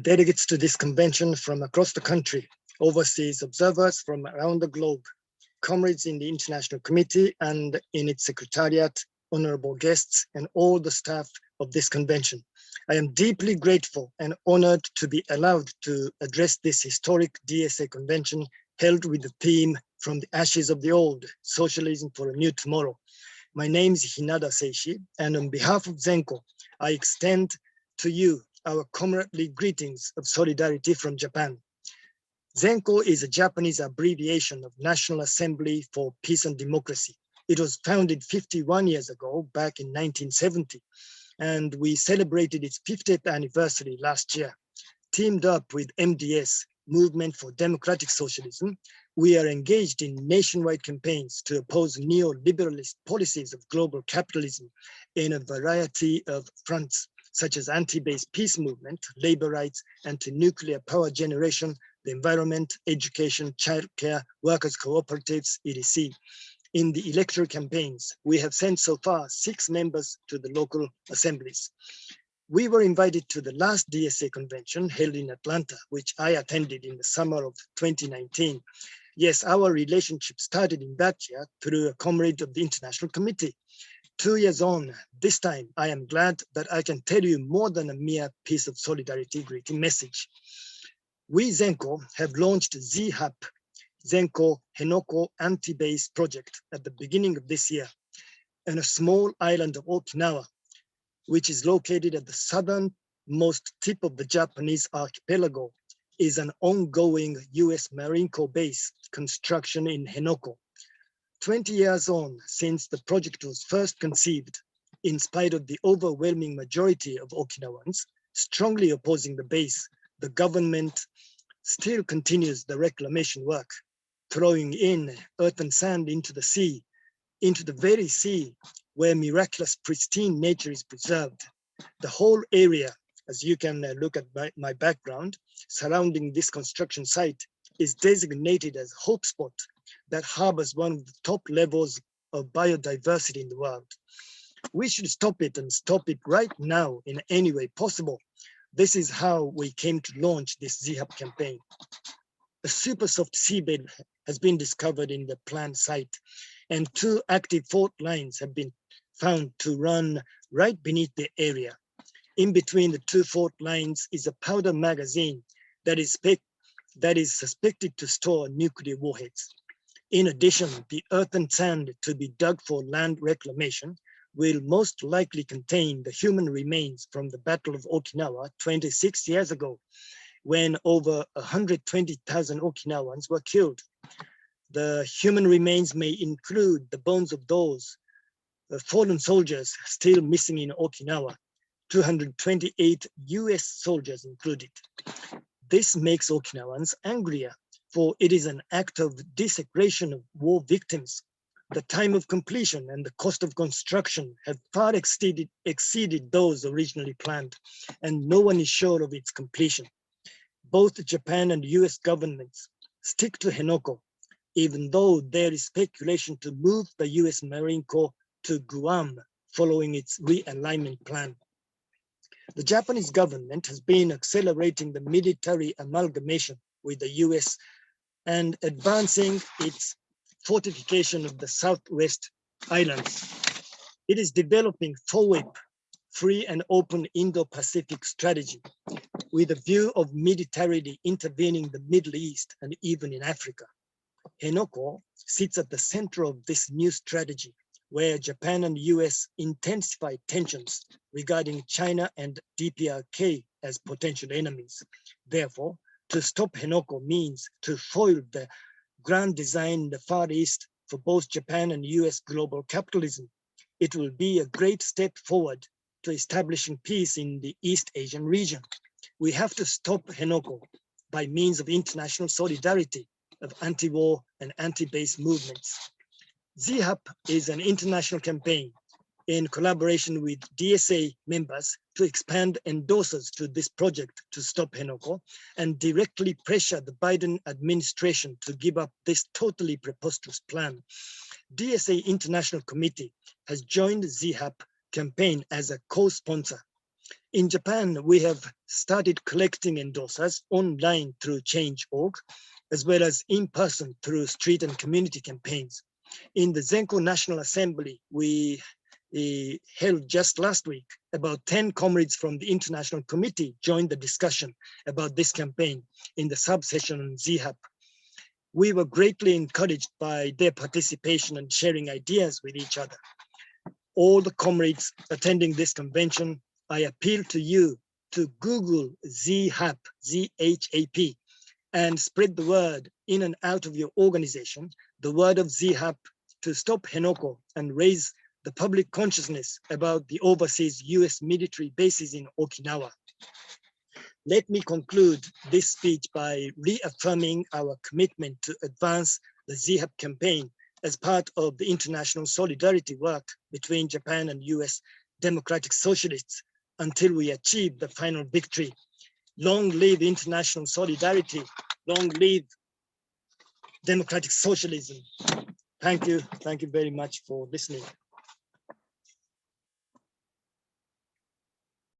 delegates to this convention from across the country, overseas observers from around the globe, comrades in the International Committee and in its secretariat, honorable guests, and all the staff of this convention. I am deeply grateful and honored to be allowed to address this historic DSA convention held with the theme From the Ashes of the Old, Socialism for a New Tomorrow. My name is Hinada Seishi, and on behalf of ZENKO, I extend to you our comradely greetings of solidarity from Japan. ZENKO is a Japanese abbreviation of National Assembly for Peace and Democracy. It was founded 51 years ago, back in 1970, and we celebrated its 50th anniversary last year. Teamed up with MDS, Movement for Democratic Socialism, we are engaged in nationwide campaigns to oppose neoliberalist policies of global capitalism in a variety of fronts, such as anti-base peace movement, labor rights, anti-nuclear power generation, the environment, education, childcare, workers' cooperatives, etc. In the electoral campaigns, we have sent so far 6 members to the local assemblies. We were invited to the last DSA convention held in Atlanta, which I attended in the summer of 2019. Yes, our relationship started in that year through a comrade of the International Committee. 2 years on, this time I am glad that I can tell you more than a mere piece of solidarity greeting message. We ZENKO have launched ZHAP, ZENKO Henoko Anti-Base Project at the beginning of this year on a small island of Okinawa, which is located at the southernmost tip of the Japanese archipelago, is an ongoing US Marine Corps base construction in Henoko. 20 years on since the project was first conceived, in spite of the overwhelming majority of Okinawans strongly opposing the base, the government still continues the reclamation work, throwing in earth and sand into the sea, into the very sea where miraculous pristine nature is preserved. The whole area, as you can look at my background, surrounding this construction site is designated as Hope Spot that harbors one of the top levels of biodiversity in the world. We should stop it and stop it right now in any way possible. This is how we came to launch this ZHAP campaign. A super soft seabed has been discovered in the planned site, and 2 active fault lines have been found to run right beneath the area. In between the 2 fault lines is a powder magazine that is suspected to store nuclear warheads. In addition, the earth and sand to be dug for land reclamation will most likely contain the human remains from the Battle of Okinawa 26 years ago, when over 120,000 Okinawans were killed. The human remains may include the bones of those fallen soldiers still missing in Okinawa, 228 US soldiers included. This makes Okinawans angrier, for it is an act of desecration of war victims. The time of completion and the cost of construction have far exceeded those originally planned, and no one is sure of its completion. Both Japan and US governments stick to Henoko, even though there is speculation to move the US Marine Corps to Guam following its realignment plan. The Japanese government has been accelerating the military amalgamation with the US and advancing its fortification of the Southwest Islands. It is developing FOIP, Free and Open Indo-Pacific Strategy, with a view of militarily intervening in the Middle East and even in Africa. Henoko sits at the center of this new strategy, where Japan and US intensify tensions regarding China and DPRK as potential enemies. Therefore, to stop Henoko means to foil the grand design in the Far East for both Japan and US global capitalism. It will be a great step forward to establishing peace in the East Asian region. We have to stop Henoko by means of international solidarity of anti-war and anti-base movements. ZHAP is an international campaign in collaboration with DSA members to expand endorsers to this project to stop Henoko and directly pressure the Biden administration to give up this totally preposterous plan. DSA International Committee has joined ZHAP campaign as a co-sponsor. In Japan, we have started collecting endorsers online through Change.org, as well as in person through street and community campaigns. In the ZENKO National Assembly, we held just last week, about 10 comrades from the International Committee joined the discussion about this campaign in the sub-session on ZHAP. We were greatly encouraged by their participation and sharing ideas with each other. All the comrades attending this convention, I appeal to you to Google ZHAP, Z-H-A-P, and spread the word in and out of your organization, the word of ZHAP, to stop Henoko and raise the public consciousness about the overseas US military bases in Okinawa. Let me conclude this speech by reaffirming our commitment to advance the ZHAP campaign as part of the international solidarity work between Japan and US democratic socialists until we achieve the final victory. Long live international solidarity, long live democratic socialism. Thank you very much for listening.